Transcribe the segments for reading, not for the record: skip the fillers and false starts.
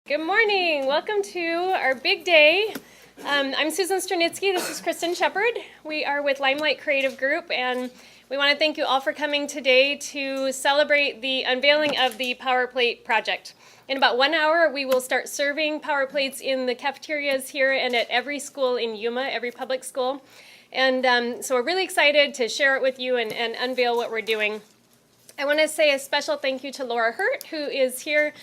Good morning. Welcome to our big day. I'm Susan Stranitzky. This is Kristen Shepard. We are with Limelight Creative Group, and we want to thank you all for coming today to celebrate the unveiling of the POWerPLAYte project. In about 1 hour, we will start serving POWerPLAYtes in the cafeterias here and at every school in Yuma, every public school. And so we're really excited to share it with you and unveil what we're doing. I want to say a special thank you to Laura Hurt, who is here,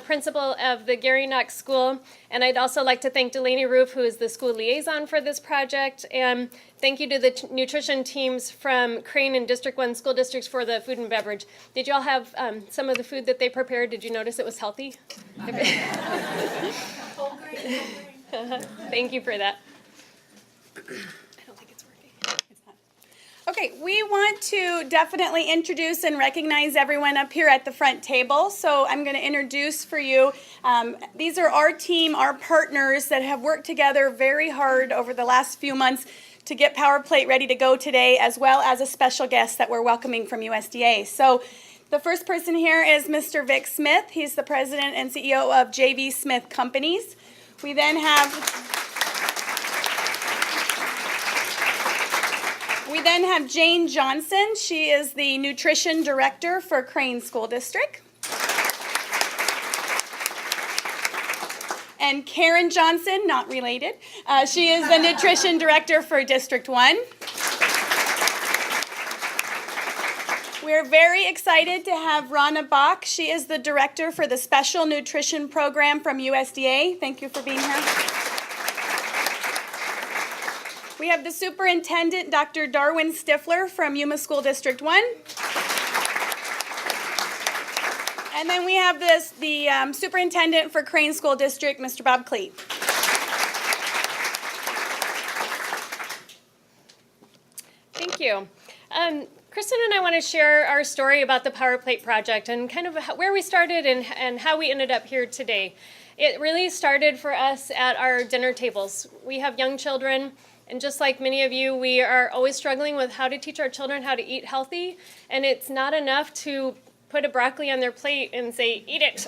principal of the Gary Knox School. And I'd also like to thank Delaney Roof, who is the school liaison for this project. And thank you to the nutrition teams from Crane and District 1 school districts for the food and beverage. Did you all have some of the food that they prepared? Did you notice it was healthy? Thank you for that. Okay, we want to definitely introduce and recognize everyone up here at the front table. So I'm going to introduce for you, these are our team, our partners that have worked together very hard over the last few months to get POWerPLAYte ready to go today, as well as a special guest that we're welcoming from USDA. So the first person here is Mr. Vic Smith. He's the president and CEO of JV Smith Companies. We then have Jane Johnson. She is the nutrition director for Crane School District. And Karen Johnson, not related. She is the nutrition director for District 1. We're very excited to have Rana Bach. She is the director for the Special Nutrition Program from USDA. Thank you for being here. We have the superintendent, Dr. Darwin Stifler from Yuma School District 1. And then we have the superintendent for Crane School District, Mr. Bob Cleet. Thank you. Kristen and I want to share our story about the POWerPLAYte project and kind of where we started and how we ended up here today. It really started for us at our dinner tables. We have young children. And just like many of you, we are always struggling with how to teach our children how to eat healthy. And it's not enough to put a broccoli on their plate and say, eat it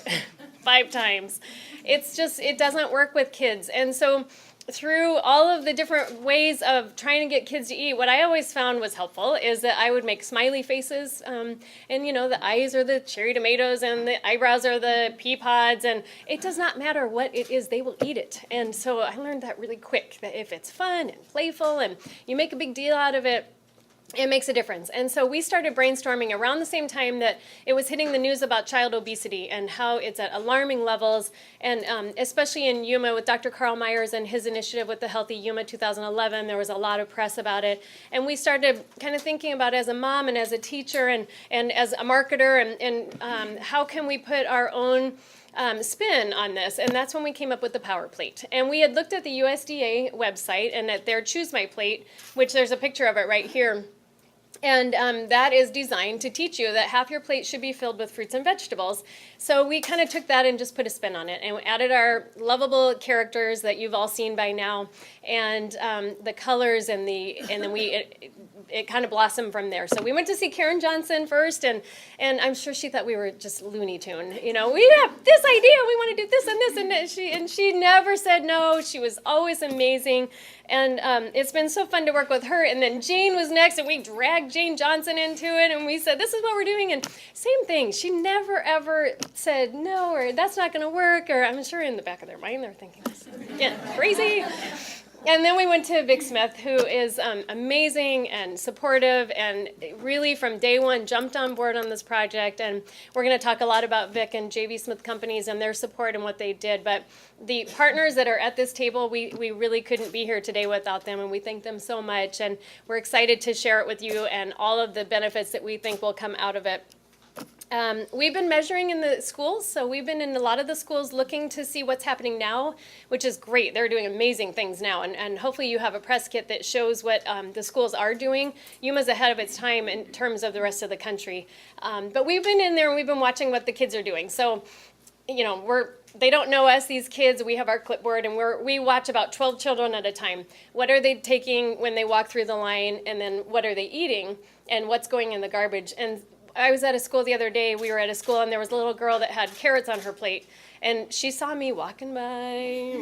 5 times. It doesn't work with kids. And so through all of the different ways of trying to get kids to eat, what I always found was helpful is that I would make smiley faces, and the eyes are the cherry tomatoes and the eyebrows are the pea pods, and it does not matter what it is, they will eat it. And so I learned that really quick, that if it's fun and playful and you make a big deal out of it, it makes a difference. And so we started brainstorming around the same time that it was hitting the news about child obesity and how it's at alarming levels, and especially in Yuma with Dr. Carl Myers and his initiative with the Healthy Yuma 2011, there was a lot of press about it. And we started kind of thinking about, as a mom and as a teacher and as a marketer, and how can we put our own spin on this, and that's when we came up with the POWerPLAYte. And we had looked at the USDA website and at their Choose My Plate, which there's a picture of it right here. And that is designed to teach you that half your plate should be filled with fruits and vegetables. So we kind of took that and just put a spin on it, and we added our lovable characters that you've all seen by now, and the colors, and then it kind of blossomed from there. So we went to see Karen Johnson first, and I'm sure she thought we were just Looney Tune. We have this idea, we want to do this and this, and she never said no. She was always amazing. And it's been so fun to work with her. And then Jane was next, and we dragged Jane Johnson into it, and we said, this is what we're doing. And same thing, she never ever said no, or that's not going to work, or I'm sure in the back of their mind they're thinking, this is crazy. And then we went to Vic Smith, who is amazing and supportive, and really from day one jumped on board on this project. And we're going to talk a lot about Vic and JV Smith Companies and their support and what they did. But the partners that are at this table, we really couldn't be here today without them, and we thank them so much. And we're excited to share it with you and all of the benefits that we think will come out of it. We've been measuring in the schools, so we've been in a lot of the schools looking to see what's happening now, which is great. They're doing amazing things now, and hopefully you have a press kit that shows what the schools are doing. Yuma's ahead of its time in terms of the rest of the country. But we've been in there and we've been watching what the kids are doing. So, they don't know us, these kids. We have our clipboard, and we watch about 12 children at a time. What are they taking when they walk through the line, and then what are they eating, and what's going in the garbage? And I was at a school the other day. We were at a school, and there was a little girl that had carrots on her plate. And she saw me walking by,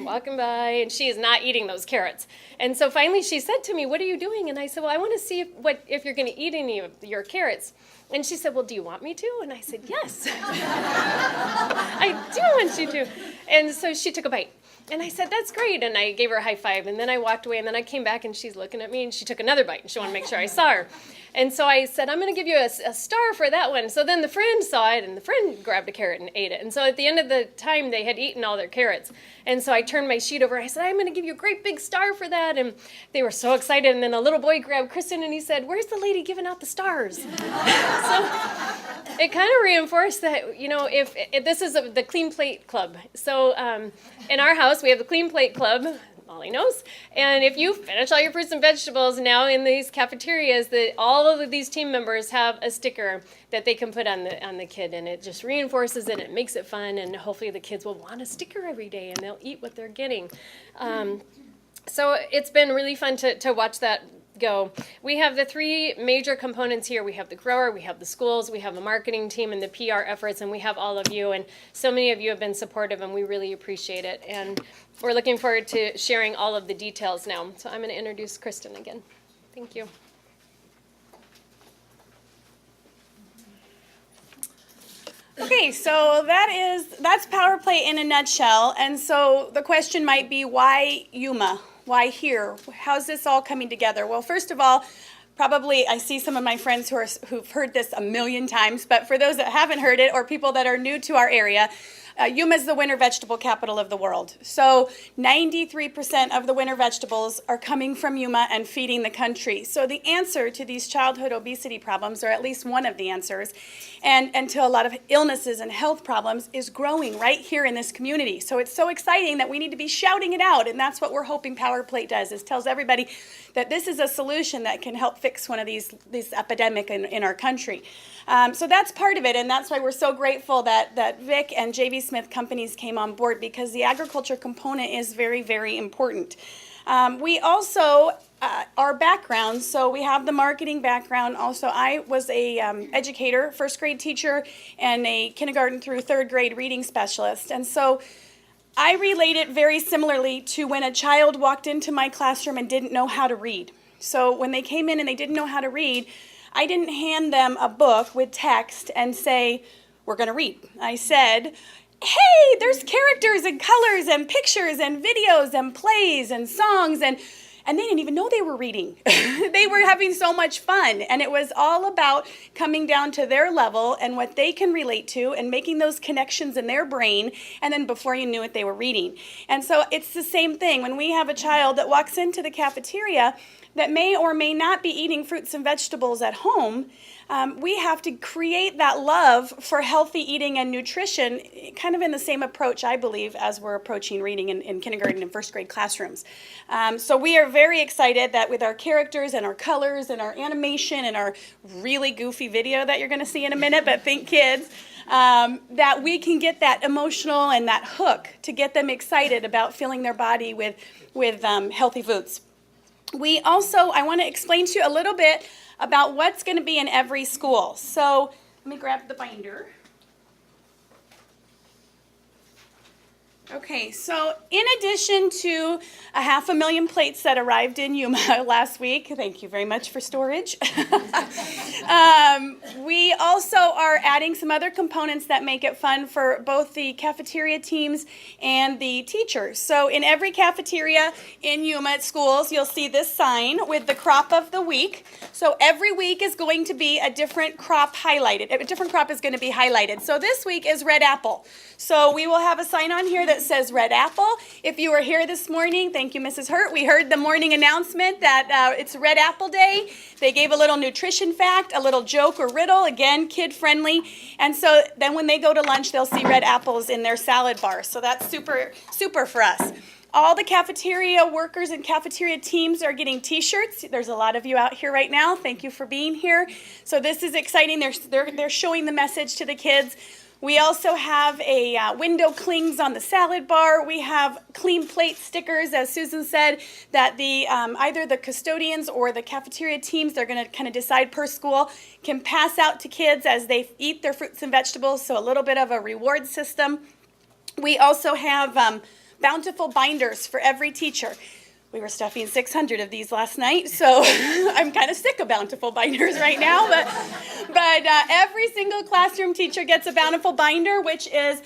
and she is not eating those carrots. And so finally she said to me, "What are you doing?" And I said, "Well, I want to see if you're going to eat any of your carrots." And she said, "Well, do you want me to?" And I said, "Yes." I do want you to. And so she took a bite. And I said, "That's great." And I gave her a high five. And then I walked away. And then I came back and she's looking at me and she took another bite. And she wanted to make sure I saw her. And so I said, "I'm going to give you a star for that one." So then the friend saw it and the friend grabbed a carrot and ate it. And so at the end of the time, they had eaten all their carrots. And so I turned my sheet over. I said, "I'm going to give you a great big star for that." And they were so excited. And then a little boy grabbed Kristen and he said, "Where's the lady giving out the stars?" So it kind of reinforced that, if this is the Clean Plate Club. So in our house, we have the Clean Plate Club. Molly knows. And if you finish all your fruits and vegetables now in these cafeterias, that all of these team members have a sticker that they can put on the kid, and it just reinforces it. It makes it fun, and hopefully the kids will want a sticker every day, and they'll eat what they're getting. So it's been really fun to watch that go. We have the three major components here. We have the grower, we have the schools, we have the marketing team, and the PR efforts, and we have all of you. And so many of you have been supportive, and we really appreciate it. And we're looking forward to sharing all of the details now. So I'm going to introduce Kristen again. Thank you. Okay, so that's POWerPLAYte in a nutshell. And so the question might be, why Yuma? Why here? How's this all coming together? Well, first of all, probably I see some of my friends who've heard this a million times, but for those that haven't heard it or people that are new to our area, Yuma is the winter vegetable capital of the world. So 93% of the winter vegetables are coming from Yuma and feeding the country. So the answer to these childhood obesity problems, or at least one of the answers, and to a lot of illnesses and health problems, is growing right here in this community. So it's so exciting that we need to be shouting it out, and that's what we're hoping POWerPLAYte does, is tells everybody that this is a solution that can help fix one of these epidemic in our country. So that's part of it, and that's why we're so grateful that Vic and J.V. Smith Companies came on board, because the agriculture component is very, very important. We also, our background, so we have the marketing background. Also, I was a educator, first grade teacher, and a kindergarten through third grade reading specialist. And so I relate it very similarly to when a child walked into my classroom and didn't know how to read. So when they came in and they didn't know how to read, I didn't hand them a book with text and say, "We're going to read." I said, "Hey, there's characters and colors and pictures and videos and plays and songs," and they didn't even know they were reading. They were having so much fun, and it was all about coming down to their level and what they can relate to and making those connections in their brain, and then before you knew it, they were reading. And so it's the same thing. When we have a child that walks into the cafeteria that may or may not be eating fruits and vegetables at home, we have to create that love for healthy eating and nutrition, kind of in the same approach, I believe, as we're approaching reading in kindergarten and first grade classrooms. So we are very excited that with our characters and our colors and our animation and our really goofy video that you're going to see in a minute, but think kids, that we can get that emotional and that hook to get them excited about filling their body with healthy foods. We also, I want to explain to you a little bit about what's going to be in every school. So let me grab the binder. Okay, so in addition to 500,000 plates that arrived in Yuma last week, thank you very much for storage, we also are adding some other components that make it fun for both the cafeteria teams and the teachers. So in every cafeteria in Yuma at schools, you'll see this sign with the crop of the week. So every week is going to be a different crop highlighted. A different crop is going to be highlighted. So this week is red apple. So we will have a sign on here that says red apple. If you were here this morning, thank you, Mrs. Hurt. We heard the morning announcement that it's Red Apple Day. They gave a little nutrition fact, a little joke or riddle, again, kid-friendly. And so then when they go to lunch, they'll see red apples in their salad bar. So that's super, super for us. All the cafeteria workers and cafeteria teams are getting T-shirts. There's a lot of you out here right now. Thank you for being here. So this is exciting. They're showing the message to the kids. We also have a window clings on the salad bar. We have clean plate stickers, as Susan said, that the either the custodians or the cafeteria teams, they're going to kind of decide per school, can pass out to kids as they eat their fruits and vegetables, so a little bit of a reward system. We also have bountiful binders for every teacher. We were stuffing 600 of these last night, so I'm kind of sick of bountiful binders right now. But every single classroom teacher gets a bountiful binder, which is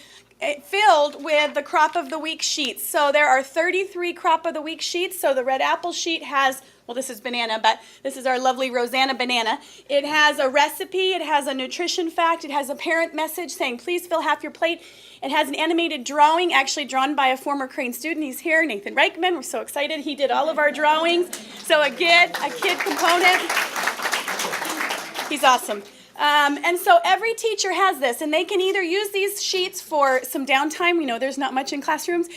filled with the crop of the week sheets. So there are 33 crop of the week sheets. So the red apple sheet has, well, this is banana, but this is our lovely Rosanna banana. It has a recipe, it has a nutrition fact, it has a parent message saying, please fill half your plate. It has an animated drawing, actually drawn by a former Crane student. He's here, Nathan Reichman. We're so excited. He did all of our drawings. So a kid component. He's awesome. And so every teacher has this, and they can either use these sheets for some downtime. We know there's not much in classrooms,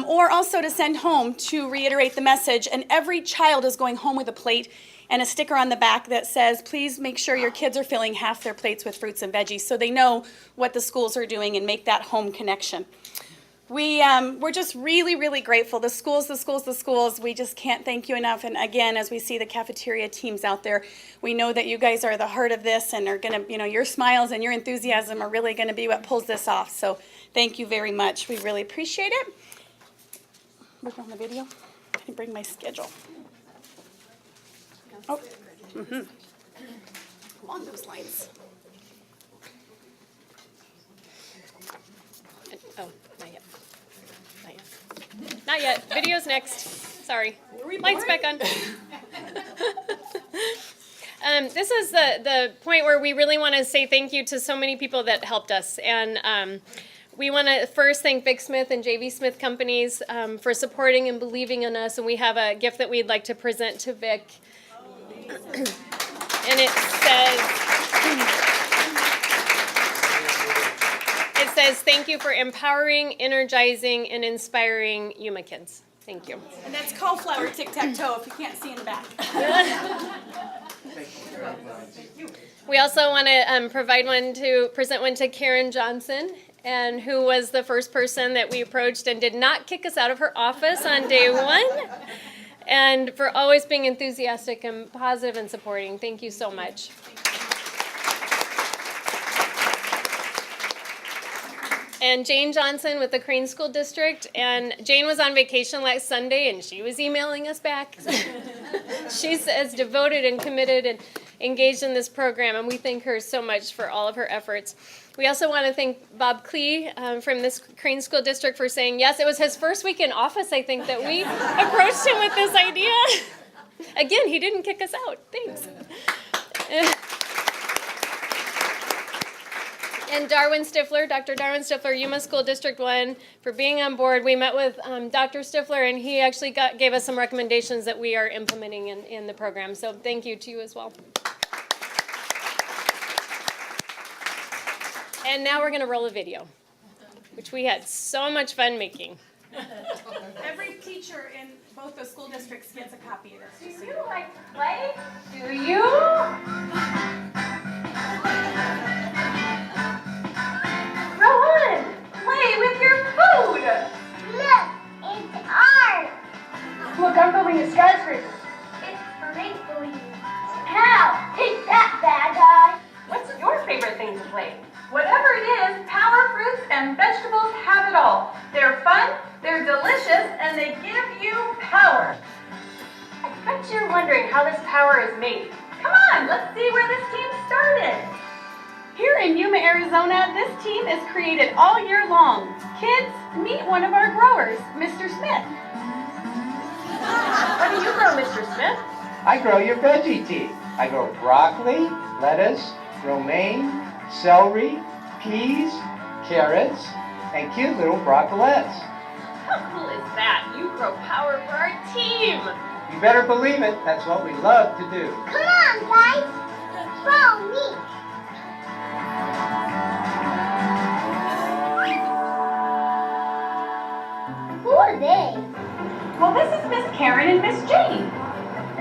or also to send home to reiterate the message. And every child is going home with a plate and a sticker on the back that says, please make sure your kids are filling half their plates with fruits and veggies, so they know what the schools are doing and make that home connection. We're just really, really grateful. The schools, we just can't thank you enough. And again, as we see the cafeteria teams out there, we know that you guys are the heart of this and are gonna, your smiles and your enthusiasm are really gonna be what pulls this off. So thank you very much. We really appreciate it. Working on the video. I can bring my schedule. Oh, along those lines. Oh, not yet. Not yet. Not yet. Video's next. Sorry. Lights back on. This is the point where we really want to say thank you to so many people that helped us. And we want to first thank Vic Smith and JV Smith Companies for supporting and believing in us. And we have a gift that we'd like to present to Vic. And it says, thank you for empowering, energizing, and inspiring Yuma kids. Thank you. And that's cauliflower tic-tac-toe if you can't see in the back. We also want to present one to Karen Johnson, and who was the first person that we approached and did not kick us out of her office on day one. And for always being enthusiastic and positive and supporting. Thank you so much. And Jane Johnson with the Crane School District. And Jane was on vacation last Sunday, and she was emailing us back. She's as devoted and committed and engaged in this program, and we thank her so much for all of her efforts. We also want to thank Bob Klee from this Crane School District for saying yes. It was his first week in office, I think, that we approached him with this idea. Again, he didn't kick us out. Thanks. And Dr. Darwin Stifler, Yuma School District 1, for being on board. We met with Dr. Stifler, and he actually gave us some recommendations that we are implementing in the program. So thank you to you as well. And now we're going to roll a video, which we had so much fun making. Every teacher in both those school districts gets a copy of this. Do you like to play? Do you? Go on, play with your food. Look, it's art. Look, I'm building a skyscraper. It's for make-believe. How? Take that, bad guy. What's your favorite thing to play? Whatever it is, Power fruits and vegetables have it all. They're fun, they're delicious, and they give you power. I bet you're wondering how this power is made. Come on, let's see where this team started. Here in Yuma, Arizona, this team is created all year long. Kids, meet one of our growers, Mr. Smith. What do you grow, Mr. Smith? I grow your veggie tea. I grow broccoli, lettuce, romaine, celery, peas, carrots, and cute little broccolites. How cool is that? You grow power for our team. You better believe it, that's what we love to do. Come on, guys. Follow me. Who are they? Well, this is Miss Karen and Miss Jane.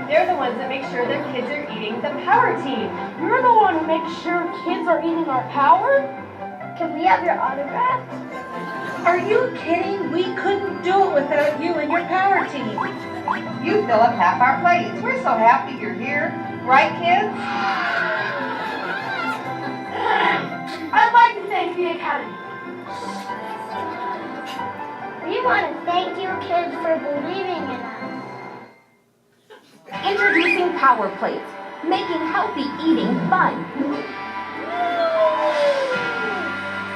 They're the ones that make sure their kids are eating the power team. You're the one who makes sure kids are eating our power? Can we have your autograph? Are you kidding? We couldn't do it without you and your power team. You fill up half our plates. We're so happy you're here. Right, kids? I'd like to thank the Academy. want to thank you kids for believing in us. Introducing POWerPLAY'te, making healthy eating fun.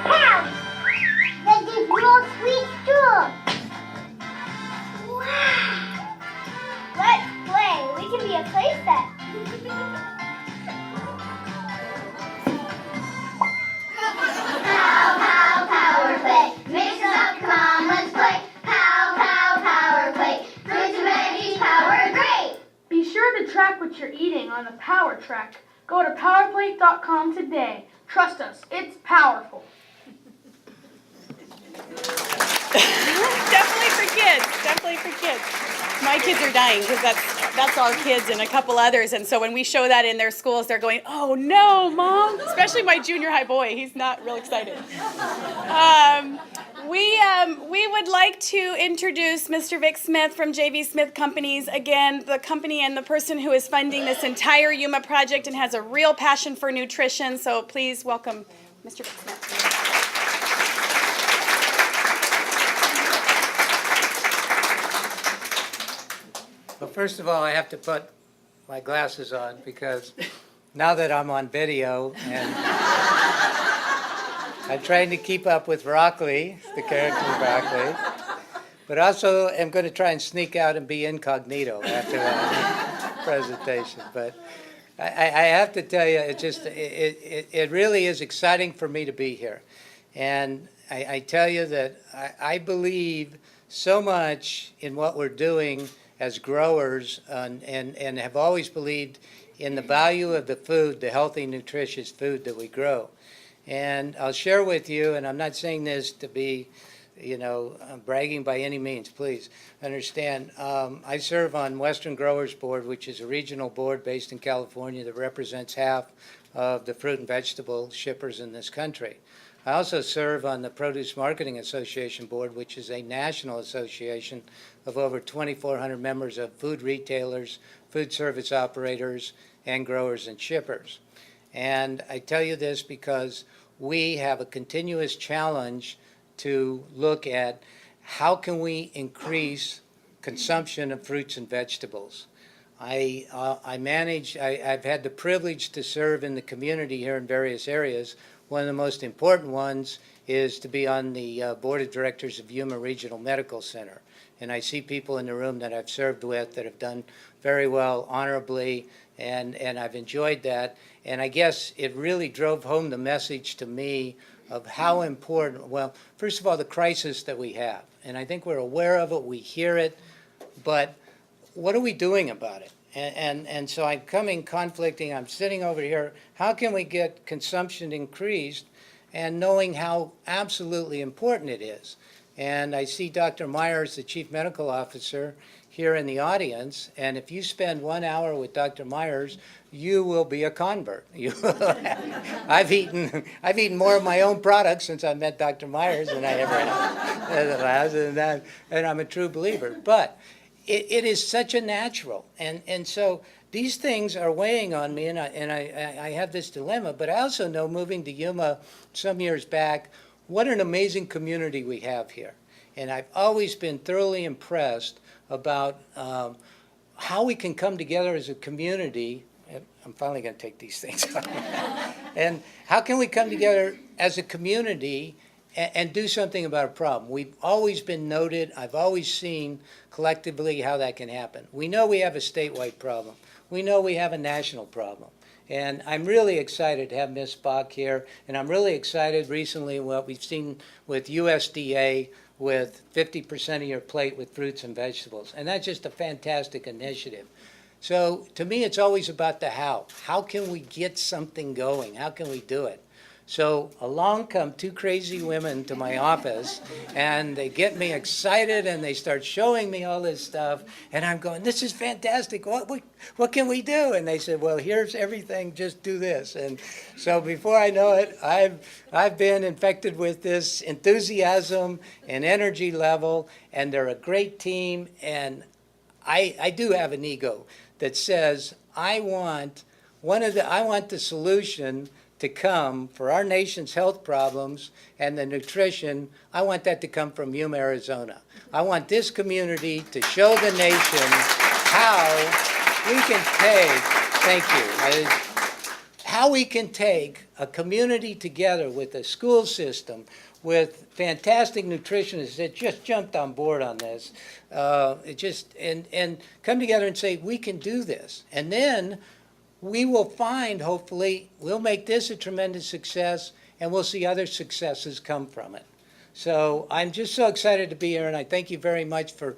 Pow! That is real sweet too. Wow! Let's play. We can be a play set. POWerPLAY'te. Mix up, come on, let's play. POWerPLAY'te. Fruits and veggies, power great. Be sure to track what you're eating on the Power Track. Go to POWerPLAY'te.com today. Trust us, it's powerful. Definitely for kids. Definitely for kids. My kids are dying because that's our kids and a couple others. And so when we show that in their schools, they're going, "Oh no, Mom!" Especially my junior high boy. He's not real excited. We would like to introduce Mr. Vic Smith from JV Smith Companies. Again, the company and the person who is funding this entire Yuma project and has a real passion for nutrition. So please welcome Mr. Vic Smith. Well, first of all, I have to put my glasses on because now that I'm on video and I'm trying to keep up with Broccoli, the character Broccoli, but also am going to try and sneak out and be incognito after that presentation. But I have to tell you, it really is exciting for me to be here. And I tell you that I believe so much in what we're doing as growers and have always believed in the value of the food, the healthy, nutritious food that we grow. And I'll share with you, and I'm not saying this to be, bragging by any means, please understand. I serve on Western Growers Board, which is a regional board based in California that represents half of the fruit and vegetable shippers in this country. I also serve on the Produce Marketing Association Board, which is a national association of over 2,400 members of food retailers, food service operators, and growers and shippers. And I tell you this because we have a continuous challenge to look at how can we increase consumption of fruits and vegetables. I've had the privilege to serve in the community here in various areas. One of the most important ones is to be on the board of directors of Yuma Regional Medical Center. And I see people in the room that I've served with that have done very well, honorably, and I've enjoyed that. And I guess it really drove home the message to me of how important, well, first of all, the crisis that we have. And I think we're aware of it, we hear it, but what are we doing about it? And so I'm conflicting, I'm sitting over here, how can we get consumption increased and knowing how absolutely important it is? And I see Dr. Myers, the Chief Medical Officer, here in the audience, and if you spend 1 hour with Dr. Myers, you will be a convert. I've eaten more of my own products since I met Dr. Myers than I ever have in the labs, and I'm a true believer. But it is such a natural, and so these things are weighing on me, and I have this dilemma. But I also know, moving to Yuma some years back, what an amazing community we have here, and I've always been thoroughly impressed about how we can come together as a community. I'm finally going to take these things off. And how can we come together as a community and do something about a problem? We've always been noted. I've always seen collectively how that can happen. We know we have a statewide problem. We know we have a national problem. And I'm really excited to have Ms. Bach here. And I'm really excited recently what we've seen with USDA with 50% of your plate with fruits and vegetables. And that's just a fantastic initiative. So to me, it's always about the how. How can we get something going? How can we do it? So along come two crazy women to my office, and they get me excited, and they start showing me all this stuff, and I'm going, this is fantastic. What can we do? And they said, well, here's everything. Just do this. And so before I know it, I've been infected with this enthusiasm and energy level, and they're a great team. And I do have an ego that says I want the solution to come for our nation's health problems and the nutrition, I want that to come from Yuma, Arizona. I want this community to show the nation how we can take, thank you, how we can take a community together with a school system, with fantastic nutritionists that just jumped on board on this, and come together and say, we can do this. And then we will find, hopefully, we'll make this a tremendous success, and we'll see other successes come from it. So I'm just so excited to be here, and I thank you very much for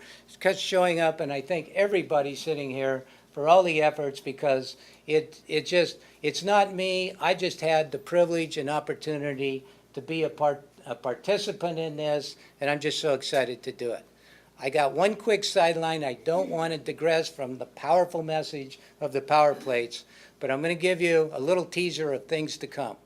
showing up, and I thank everybody sitting here for all the efforts, because it's not me. I just had the privilege and opportunity to be a participant in this, and I'm just so excited to do it. I got one quick sideline. I don't want to digress from the powerful message of the POWerPLAYtes, but I'm going to give you a little teaser of things to come.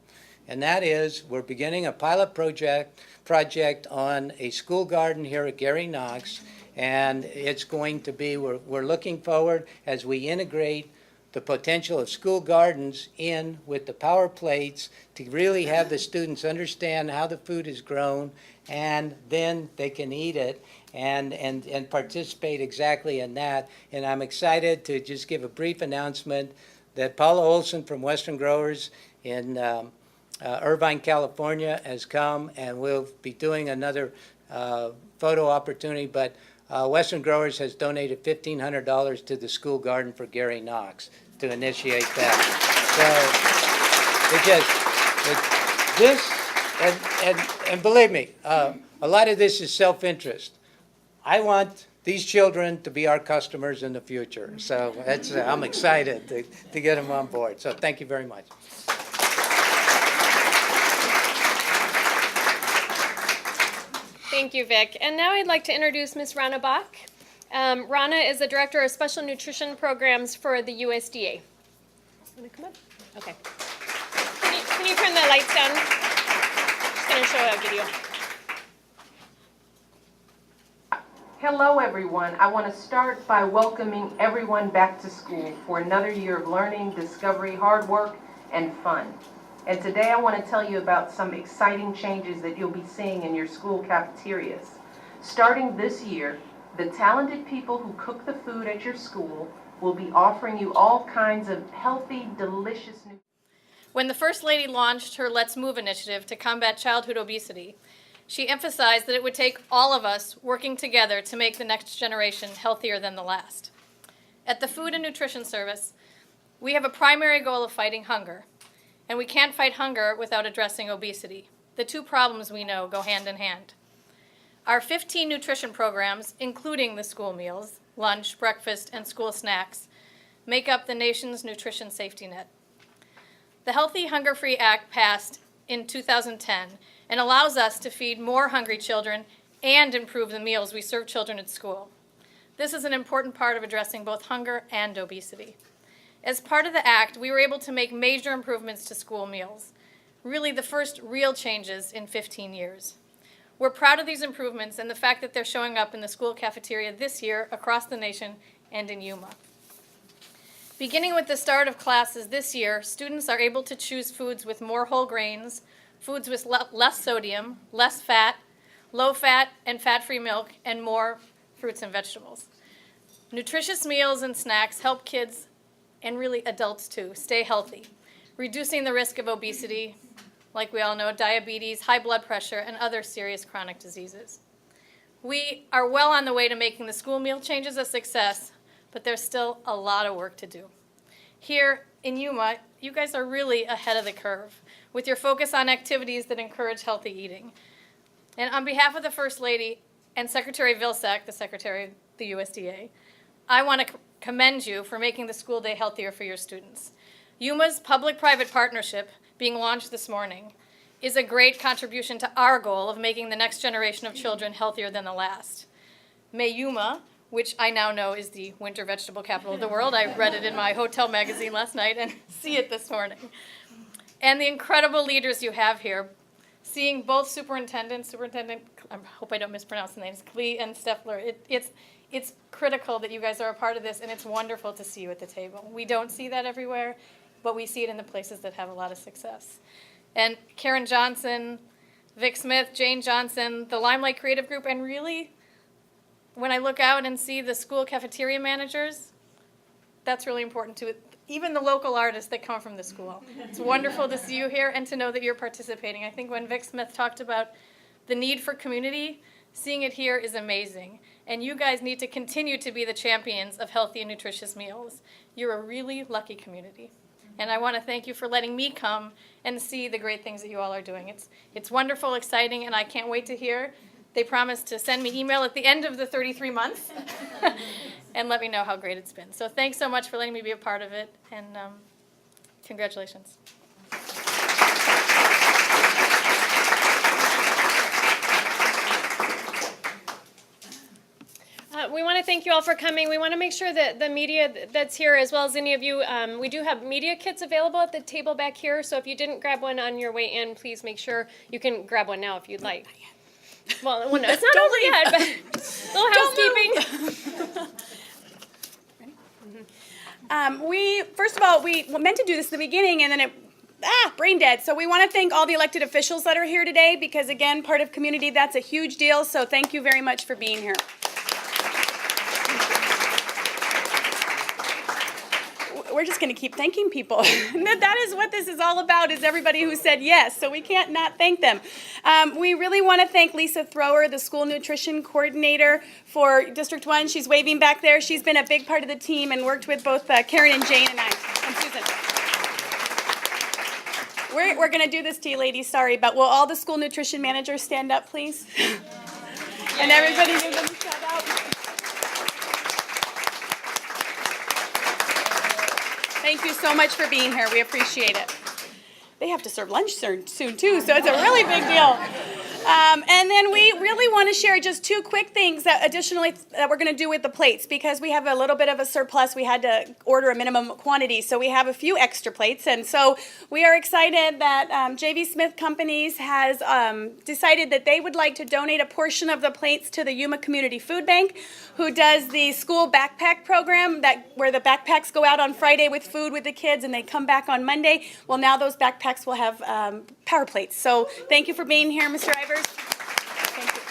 And that is, we're beginning a pilot project on a school garden here at Gary Knox, and it's going to be, we're looking forward as we integrate the potential of school gardens in with the POWerPLAYtes to really have the students understand how the food is grown, and then they can eat it and participate exactly in that. And I'm excited to just give a brief announcement that Paula Olson from Western Growers in Irvine, California has come, and we'll be doing another photo opportunity, but Western Growers has donated $1,500 to the school garden for Gary Knox to initiate that. So and believe me, a lot of this is self-interest. I want these children to be our customers in the future. So I'm excited to get them on board. So thank you very much. Thank you, Vic. And now I'd like to introduce Ms. Rana Bach. Rana is the Director of Special Nutrition Programs for the USDA. Want to come up? Okay. Can you turn the lights down? Just going to show a video. Hello everyone. I want to start by welcoming everyone back to school for another year of learning, discovery, hard work, and fun. And today I want to tell you about some exciting changes that you'll be seeing in your school cafeterias. Starting this year, the talented people who cook the food at your school will be offering you all kinds of healthy, delicious new. When the First Lady launched her Let's Move initiative to combat childhood obesity, she emphasized that it would take all of us working together to make the next generation healthier than the last. At the Food and Nutrition Service, we have a primary goal of fighting hunger, and we can't fight hunger without addressing obesity. The two problems we know go hand in hand. Our 15 nutrition programs, including the school meals, lunch, breakfast, and school snacks, make up the nation's nutrition safety net. The Healthy Hunger-Free Act passed in 2010 and allows us to feed more hungry children and improve the meals we serve children at school. This is an important part of addressing both hunger and obesity. As part of the act, we were able to make major improvements to school meals, really the first real changes in 15 years. We're proud of these improvements and the fact that they're showing up in the school cafeteria this year across the nation and in Yuma. Beginning with the start of classes this year, students are able to choose foods with more whole grains, foods with less sodium, less fat, low fat and fat-free milk, and more fruits and vegetables. Nutritious meals and snacks help kids, and really adults too, stay healthy, reducing the risk of obesity, like we all know, diabetes, high blood pressure, and other serious chronic diseases. We are well on the way to making the school meal changes a success, but there's still a lot of work to do. Here in Yuma, you guys are really ahead of the curve with your focus on activities that encourage healthy eating. And on behalf of the First Lady and Secretary Vilsack, the Secretary of the USDA, I want to commend you for making the school day healthier for your students. Yuma's public-private partnership, being launched this morning, is a great contribution to our goal of making the next generation of children healthier than the last. May Yuma, which I now know is the winter vegetable capital of the world. I read it in my hotel magazine last night and see it this morning. And the incredible leaders you have here, seeing both Superintendent, I hope I don't mispronounce the names, Klee and Steffler, it's critical that you guys are a part of this, and it's wonderful to see you at the table. We don't see that everywhere, but we see it in the places that have a lot of success. And Karen Johnson, Vic Smith, Jane Johnson, the Limelight Creative Group, and really, when I look out and see the school cafeteria managers, that's really important too. Even the local artists that come from the school. It's wonderful to see you here and to know that you're participating. I think when Vic Smith talked about the need for community, seeing it here is amazing. And you guys need to continue to be the champions of healthy and nutritious meals. You're a really lucky community. And I want to thank you for letting me come and see the great things that you all are doing. It's wonderful, exciting, and I can't wait to hear. They promised to send me email at the end of the 33 months and let me know how great it's been. So thanks so much for letting me be a part of it, and congratulations. We want to thank you all for coming. We want to make sure that the media that's here, as well as any of you, we do have media kits available at the table back here. So if you didn't grab one on your way in, please make sure you can grab one now if you'd like. Well, no, it's not over yet, but a little housekeeping. First of all, we meant to do this at the beginning, and then it brain dead. So we want to thank all the elected officials that are here today because, again, part of community, that's a huge deal. So thank you very much for being here. We're just going to keep thanking people. That is what this is all about, is everybody who said yes. So we can't not thank them. We really want to thank Lisa Thrower, the school nutrition coordinator for District 1. She's waving back there. She's been a big part of the team and worked with both Karen and Jane and I, and Susan. We're going to do this to you, ladies. Sorry, but will all the school nutrition managers stand up, please? And everybody give them a shout out. Thank you so much for being here. We appreciate it. They have to serve lunch soon too, so it's a really big deal. And then we really want to share just two quick things that additionally that we're going to do with the plates, because we have a little bit of a surplus. We had to order a minimum quantity, so we have a few extra plates. And so we are excited that J.V. Smith Companies has decided that they would like to donate a portion of the plates to the Yuma Community Food Bank, who does the school backpack program where the backpacks go out on Friday with food with the kids and they come back on Monday. Well, now those backpacks will have power plates. So thank you for being here, Mr. Ivers. Thank you.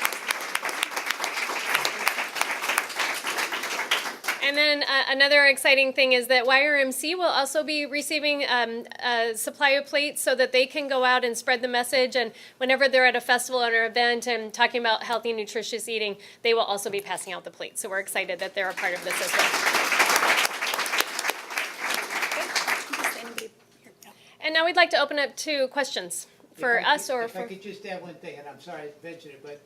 And then another exciting thing is that YRMC will also be receiving a supply of plates so that they can go out and spread the message. And whenever they're at a festival or an event and talking about healthy, nutritious eating, they will also be passing out the plates. So we're excited that they're a part of this as well. And now we'd like to open up to questions for us or for... If I could just add one thing, and I'm sorry I mentioned it, but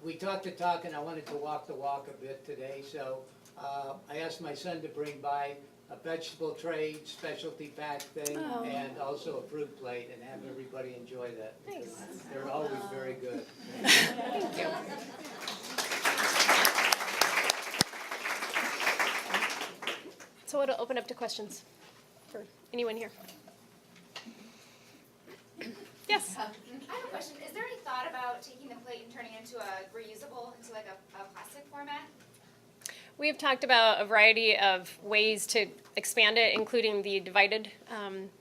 we talked the talk and I wanted to walk the walk a bit today, so I asked my son to bring by a vegetable tray, specialty pack thing, and also a fruit plate, and have everybody enjoy that. Nice. They're always very good. Thank you. So we'll open up to questions for anyone here. Yes? I have a question. Is there any thought about taking the plate and turning it into a reusable, into like a plastic format? We've talked about a variety of ways to expand it, including the divided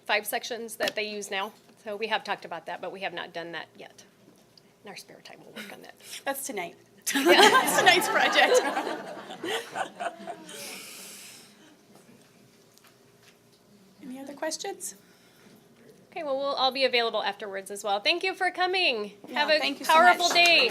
5 sections that they use now. So we have talked about that, but we have not done that yet. In our spare time, we'll work on that. That's tonight. That's tonight's project. Any other questions? Okay, well, we'll all be available afterwards as well. Thank you for coming. Yeah, have a thank you so powerful much. day.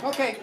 Okay,